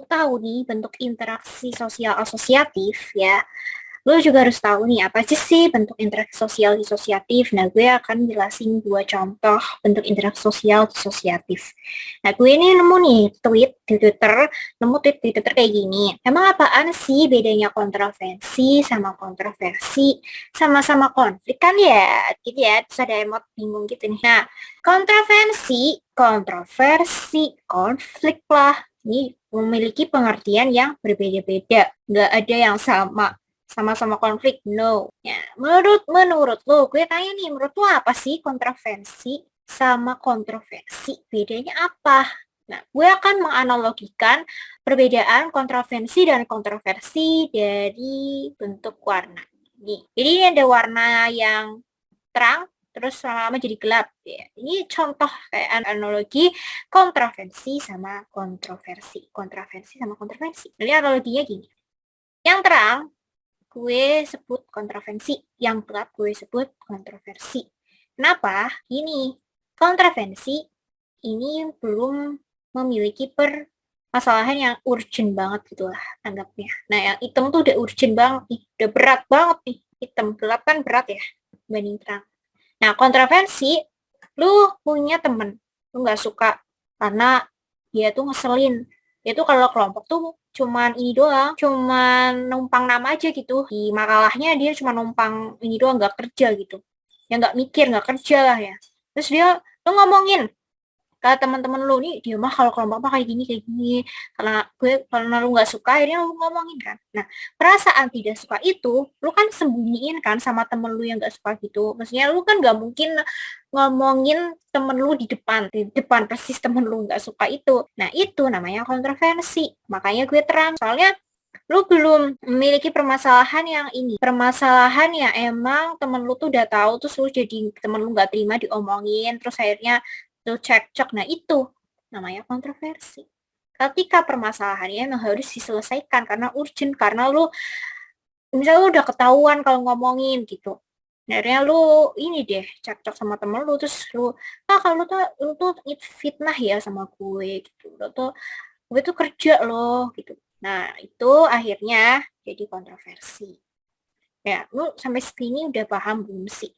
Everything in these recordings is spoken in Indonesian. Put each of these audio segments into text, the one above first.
lu tahu nih bentuk interaksi sosial asosiatif ya, lu juga harus tahu nih apa aja sih bentuk interaksi sosial disosiatif. Nah, gue akan jelasin dua contoh bentuk interaksi sosial disosiatif. Nah, gue ini nemu nih tweet di Twitter kayak gini. Emang apaan sih bedanya kontroversi sama kontroversi? Sama-sama konflik kan ya, gitu ya. Terus ada emot bingung gitu nih. Nah, kontroversi, konflik lah. Ini memiliki pengertian yang berbeda-beda. Nggak ada yang sama-sama konflik, no. Ya, menurut lo, gue tanya nih, menurut lo apa sih kontroversi sama kontroversi? Bedanya apa? Nah, gue akan menganalogikan perbedaan kontroversi dan kontroversi dari bentuk warna. Nih, jadi ini ada warna yang terang, terus lama-lama jadi gelap. Ya, ini contoh kayak analogi kontroversi sama kontroversi. Kontroversi sama kontroversi. Jadi analoginya gini. Yang terang gue sebut kontroversi, yang gelap gue sebut kontroversi. Kenapa? Ini kontroversi ini belum memiliki permasalahan yang urgent banget gitu lah anggapnya. Nah, yang hitam tuh udah urgent banget nih, udah berat banget nih. Hitam, gelap kan berat ya dibanding terang. Nah, kontroversi, lu punya temen, lu nggak suka karena dia tuh ngeselin. Dia tuh kalau kelompok tuh cuman ini doang, cuman numpang nama aja gitu. Di makalahnya dia cuma numpang ini doang, nggak kerja gitu. Ya nggak mikir, nggak kerja lah ya. Terus dia, lu ngomongin ke teman-teman lu nih, dia mah kalau kelompok mah kayak gini karena lu nggak suka akhirnya lu ngomongin kan. Nah, perasaan tidak suka itu lu kan sembunyiin kan sama temen lu yang nggak suka gitu. Maksudnya lu kan nggak mungkin ngomongin temen lu di depan persis temen lu nggak suka itu. Nah, itu namanya kontroversi. Makanya gue terang, soalnya lu belum memiliki permasalahan yang ini, permasalahan yang emang temen lu tuh udah tahu, terus lu jadi temen lu nggak terima diomongin, terus akhirnya tuh cekcok. Nah, itu namanya kontroversi. Ketika permasalahannya memang harus diselesaikan karena urgent, karena lu misalnya lu udah ketahuan kalau ngomongin gitu. Nah, akhirnya lu ini deh cekcok sama temen lu, terus kalau lu tuh fitnah ya sama gue gitu. Lu tuh gue tuh kerja loh gitu. Nah, itu akhirnya jadi kontroversi. Ya, lu sampai sini udah paham belum sih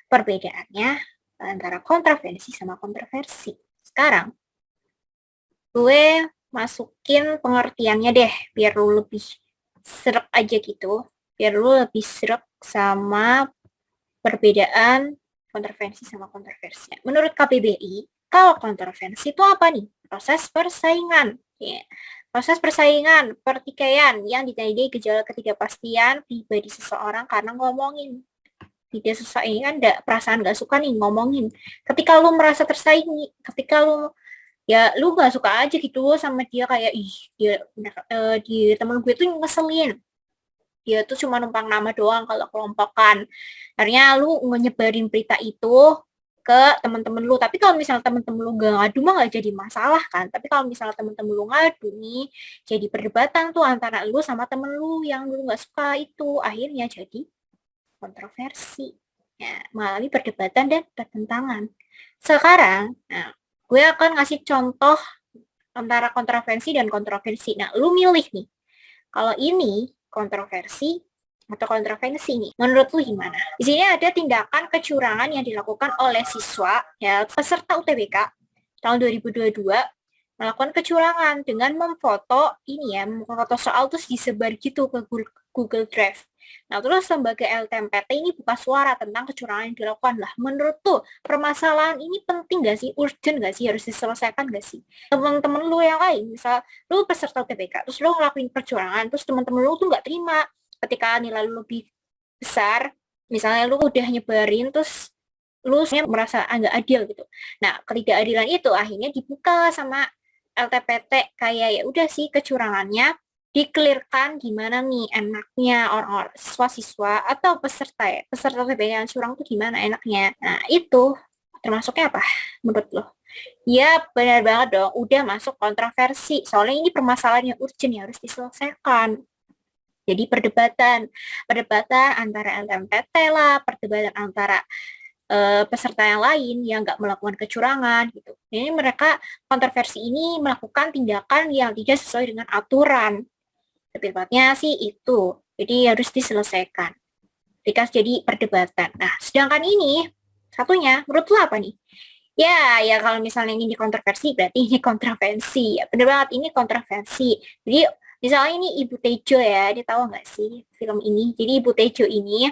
perbedaannya antara kontroversi sama kontroversi? Sekarang, gue masukin pengertiannya deh, biar lu lebih serap aja gitu. Biar lu lebih serap sama perbedaan kontroversi sama kontroversi. Menurut KBBI, kalau kontroversi itu apa nih? Proses persaingan. Ya. Proses persaingan, pertikaian yang ditandai gejala ketidakpastian pribadi seseorang karena ngomongin. Tidak sesuai ini kan ada perasaan gak suka nih ngomongin. Ketika lu merasa tersaingi, ketika lu ya lu gak suka aja gitu sama dia, kayak ih dia temen gue tuh ngeselin, dia tuh cuma numpang nama doang kalau kelompokan. Akhirnya lu nyebarin berita itu ke temen-temen lu. Tapi kalau misalnya temen-temen lu gak ngadu mah gak jadi masalah kan. Tapi kalau misalnya temen-temen lu ngadu nih, jadi perdebatan tuh antara lu sama temen lu yang lu gak suka itu. Akhirnya jadi kontroversi. Ya, melalui perdebatan dan pertentangan. Sekarang, nah, gue akan ngasih contoh antara kontroversi dan kontroversi. Nah, lu milih nih. Kalau ini kontroversi atau kontroversi nih, menurut lu gimana? Di sini ada tindakan kecurangan yang dilakukan oleh siswa ya peserta UTBK tahun 2022 melakukan kecurangan dengan memfoto ini ya, memfoto soal terus disebar gitu ke Google Drive. Nah, terus lembaga LTMPT ini buka suara tentang kecurangan yang dilakukan lah. Menurut tuh, permasalahan ini penting gak sih? Urgent gak sih? Harus diselesaikan gak sih? Temen-temen lu yang lain, misal lu peserta UTBK, terus lu ngelakuin kecurangan, terus temen-temen lu tuh gak terima ketika nilai lu lebih besar, misalnya lu udah nyebarin, terus lu merasa agak adil gitu. Nah, ketidakadilan itu akhirnya dibuka sama LTPT, kayak ya udah sih kecurangannya dikelirkan gimana nih enaknya orang-orang siswa-siswa atau peserta UTBK yang curang tuh gimana enaknya. Nah, itu termasuknya apa menurut lo? Ya, benar banget dong, udah masuk kontroversi. Soalnya ini permasalahan yang urgent yang harus diselesaikan. Jadi perdebatan antara LMPT lah, perdebatan antara peserta yang lain yang nggak melakukan kecurangan gitu. Jadi mereka kontroversi ini melakukan tindakan yang tidak sesuai dengan aturan. Lebih tepatnya sih itu. Jadi harus diselesaikan. Jadi perdebatan. Nah, sedangkan ini satunya, menurut lo apa nih? Ya kalau misalnya ini kontroversi, berarti ini kontroversi. Ya, bener banget, ini kontroversi. Jadi, misalnya ini Ibu Tejo ya, dia tahu nggak sih film ini? Jadi Ibu Tejo ini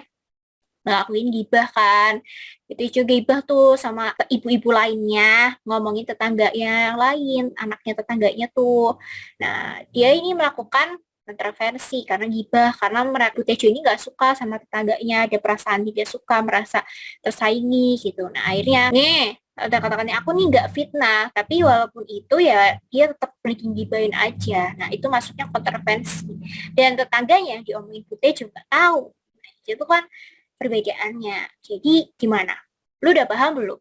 ngelakuin gibah kan. Itu juga gibah tuh sama ibu-ibu lainnya, ngomongin tetangganya yang lain, anaknya tetangganya tuh. Nah, dia ini melakukan kontroversi karena gibah, karena mereka Tejo ini nggak suka sama tetangganya, ada perasaan tidak suka, merasa tersaingi gitu. Nah, akhirnya nih ada katakannya aku nih nggak fitnah, tapi walaupun itu ya dia tetap bikin gibahin aja. Nah, itu masuknya kontroversi. Dan tetangganya yang diomongin Putih juga tahu. Nah, itu kan perbedaannya. Jadi gimana? Lu udah paham belum?